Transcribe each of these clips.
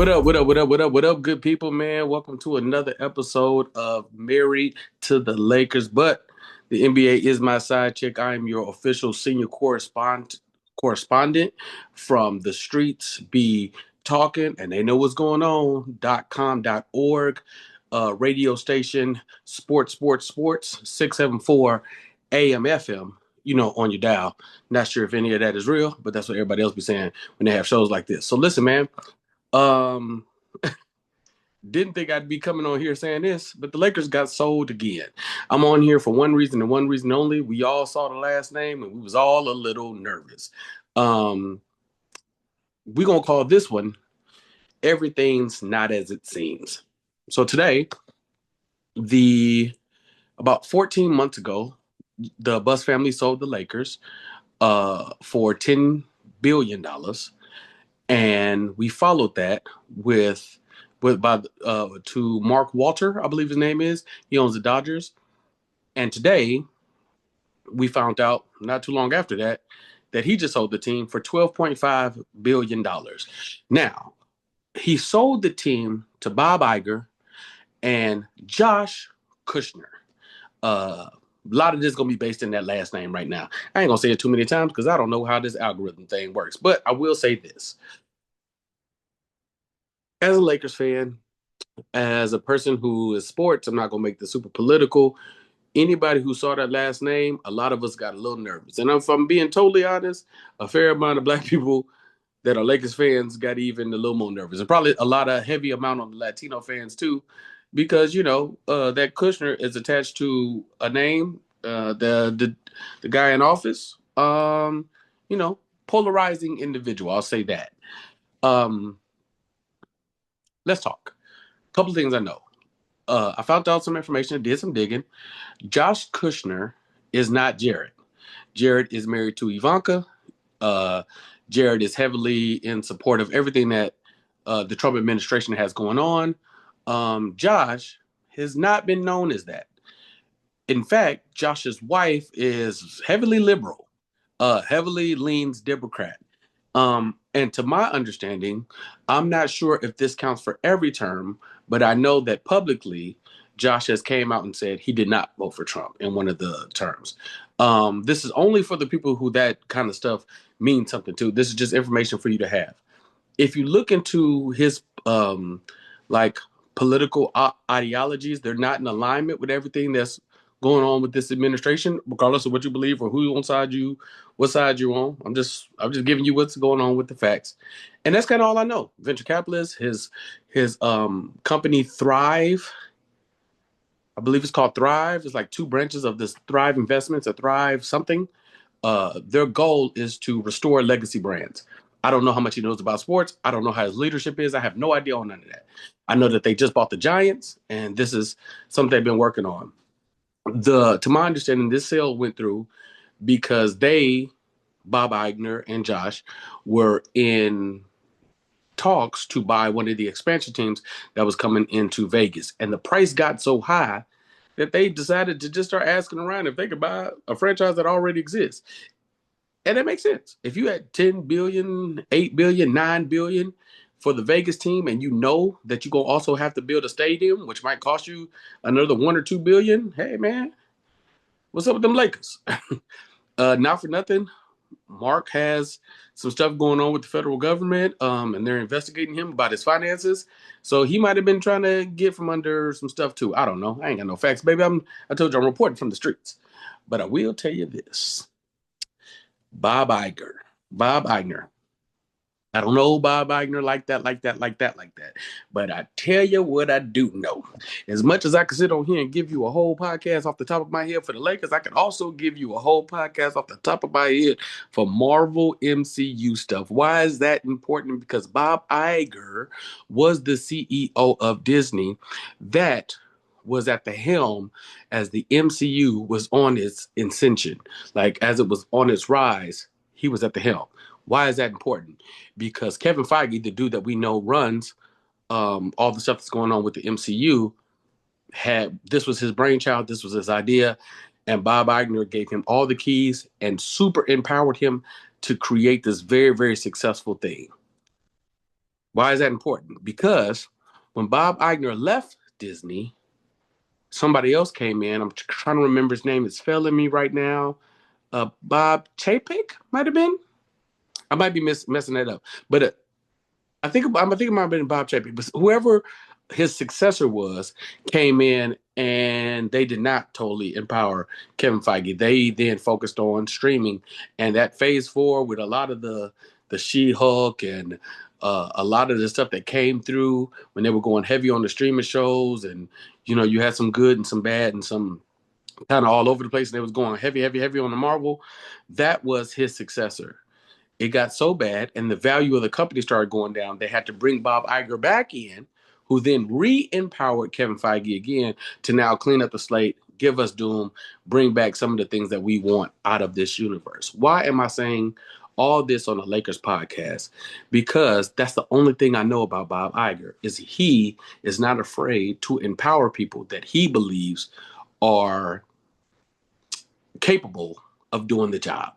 What up, what up, what up, what up, what up, good people, man? Welcome to another episode of Married to the Lakers. But the NBA is my side chick. I am your official senior correspondent from the streets be talking, and they know what's going on. .com.org, radio station, sports, 674 AM FM, on your dial. Not sure if any of that is real, but that's what everybody else be saying when they have shows like this. So listen, man. Um, didn't think I'd be coming on here saying this, but the Lakers got sold again. I'm on here for one reason and one reason only. We all saw the last name and we was all a little nervous. Um, we're gonna call this one Everything's Not As It Seems. So today, the about 14 months ago, the Bus family sold the Lakers for $10 billion. And we followed that with to Mark Walter, I believe his name is. He owns the Dodgers. And today we found out, not too long after that, that he just sold the team for $12.5 billion. Now, he sold the team to Bob Iger and Josh Kushner. A lot of this is going to be based in that last name right now. I ain't going to say it too many times because I don't know how this algorithm thing works. But I will say this. As a Lakers fan, as a person who is sports, I'm not going to make this super political. Anybody who saw that last name, a lot of us got a little nervous. And if I'm being totally honest, a fair amount of black people that are Lakers fans got even a little more nervous. And probably a lot of heavy amount on the Latino fans too, because, that Kushner is attached to a name, the guy in office, polarizing individual. I'll say that. Um, let's talk. A couple of things I know. I found out some information, did some digging. Josh Kushner is not Jared. Jared is married to Ivanka. Uh, Jared is heavily in support of everything that the Trump administration has going on. Josh has not been known as that. In fact, Josh's wife is heavily liberal, heavily leans Democrat. And to my understanding, I'm not sure if this counts for every term, but I know that publicly, Josh has came out and said he did not vote for Trump in one of the terms. This is only for the people who that kind of stuff means something to. This is just information for you to have. If you look into his like political ideologies, they're not in alignment with everything that's going on with this administration, regardless of what you believe or who on side you, what side you're on. I'm just giving you what's going on with the facts, and that's kind of all I know. Venture capitalist, his company Thrive, I believe it's called Thrive. It's like two branches of this Thrive Investments, or Thrive something. Their goal is to restore legacy brands. I don't know how much he knows about sports. I don't know how his leadership is. I have no idea on none of that. I know that they just bought the Giants, and this is something they've been working on. To my understanding, this sale went through because Bob Iger and Josh, were in talks to buy one of the expansion teams that was coming into Vegas. And the price got so high that they decided to just start asking around if they could buy a franchise that already exists. And it makes sense. If you had 10 billion, 8 billion, 9 billion for the Vegas team, and you know that you're going to also have to build a stadium, which might cost you another 1 or 2 billion, hey, man, what's up with them Lakers? Not for nothing. Mark has some stuff going on with the federal government, and they're investigating him about his finances. So he might have been trying to get from under some stuff too. I don't know. I ain't got no facts, baby. I told you I'm reporting from the streets. But I will tell you this. Bob Iger. Bob Iger. I don't know Bob Iger like that. But I tell you what I do know. As much as I can sit on here and give you a whole podcast off the top of my head for the Lakers, I can also give you a whole podcast off the top of my head for Marvel MCU stuff. Why is that important? Because Bob Iger was the CEO of Disney that was at the helm as the MCU was on its ascension. Like as it was on its rise, he was at the helm. Why is that important? Because Kevin Feige, the dude that we know runs all the stuff that's going on with the MCU, had this was his brainchild, this was his idea, and Bob Iger gave him all the keys and super empowered him to create this very, very successful thing. Why is that important? Because when Bob Iger left Disney, somebody else came in. I'm trying to remember his name. It's failing me right now. Bob Chapek might have been. I might be messing that up, but I think it might have been Bob Chapek, but whoever his successor was came in and they did not totally empower Kevin Feige. They then focused on streaming, and that phase four with a lot of the She-Hulk and a lot of the stuff that came through when they were going heavy on the streaming shows, and you had some good and some bad and some kind of all over the place, and they was going heavy, heavy, heavy on the Marvel. That was his successor. It got so bad and the value of the company started going down, they had to bring Bob Iger back in, who then re-empowered Kevin Feige again to now clean up the slate, give us Doom, bring back some of the things that we want out of this universe. Why am I saying all this on the Lakers podcast? Because that's the only thing I know about Bob Iger is he is not afraid to empower people that he believes are capable of doing the job.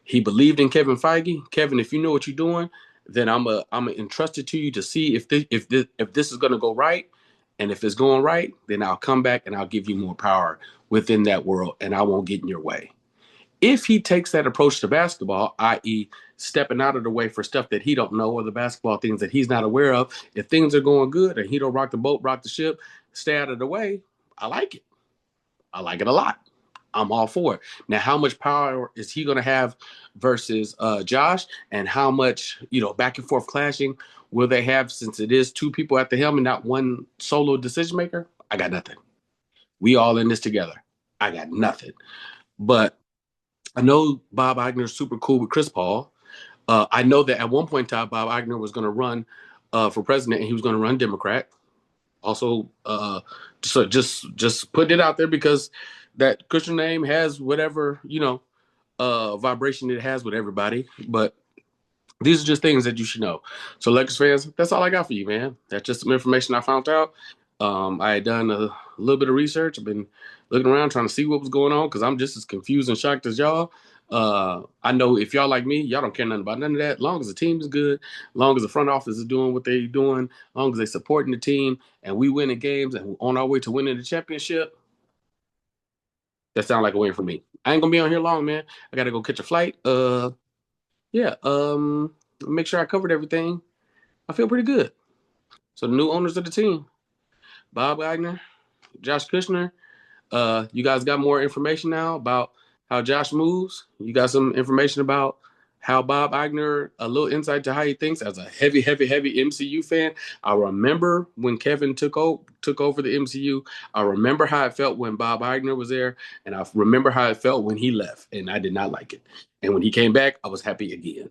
He believed in Kevin Feige. Kevin, if you know what you're doing, then I'm entrusted to you to see if this is going to go right, and if it's going right, then I'll come back and I'll give you more power within that world, and I won't get in your way. If he takes that approach to basketball, i.e., stepping out of the way for stuff that he don't know or the basketball things that he's not aware of, if things are going good and he don't rock the boat, rock the ship, stay out of the way, I like it. I like it a lot. I'm all for it. Now, how much power is he going to have versus Josh, and how much back and forth clashing will they have since it is two people at the helm and not one solo decision maker? I got nothing. We all in this together. I got nothing. But I know Bob Iger's super cool with Chris Paul. I know that at one point in time, Bob Iger was going to run for president, and he was going to run Democrat. Also, so just putting it out there because that Christian name has whatever vibration it has with everybody. But these are just things that you should know. So, Lakers fans, that's all I got for you, man. That's just some information I found out. I had done a little bit of research. I've been looking around trying to see what was going on because I'm just as confused and shocked as y'all. I know if y'all like me, y'all don't care nothing about none of that. As long as the team is good, as long as the front office is doing what they're doing, as long as they're supporting the team, and we winning games and we're on our way to winning the championship, that sounds like a win for me. I ain't gonna be on here long, man. I gotta go catch a flight. Yeah. Make sure I covered everything. I feel pretty good. So the new owners of the team, Bob Wagner, Josh Kushner. You guys got more information now about how Josh moves. You got some information about how Bob Iger, a little insight to how he thinks as a heavy, heavy, heavy MCU fan. I remember when Kevin took over the MCU. I remember how it felt when Bob Iger was there, and I remember how it felt when he left, and I did not like it. And when he came back, I was happy again.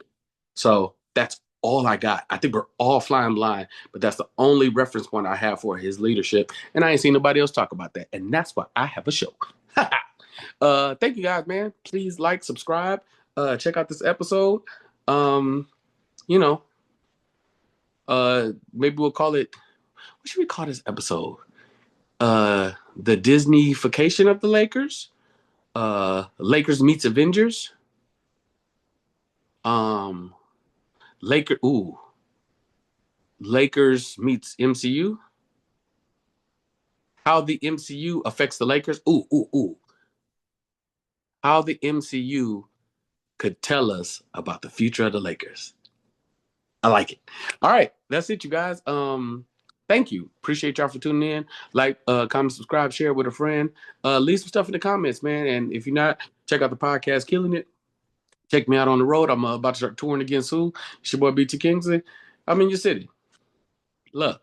So that's all I got. I think we're all flying blind, but that's the only reference point I have for his leadership. And I ain't seen nobody else talk about that. And that's why I have a show. Thank you guys, man. Please like, subscribe, check out this episode. Um, you know, maybe we'll call it, what should we call this episode? The Disney-fication of the Lakers. Lakers meets Avengers. Um, Lakers meets MCU. How the MCU affects the Lakers. How the MCU could tell us about the future of the Lakers. I like it. All right, that's it, you guys. Thank you. Appreciate y'all for tuning in. Like, comment, subscribe, share with a friend. Leave some stuff in the comments, man. And if you're not, check out the podcast, Killing It. Check me out on the road. I'm about to start touring again soon. It's your boy BT Kingsley. I'm in your city. Love.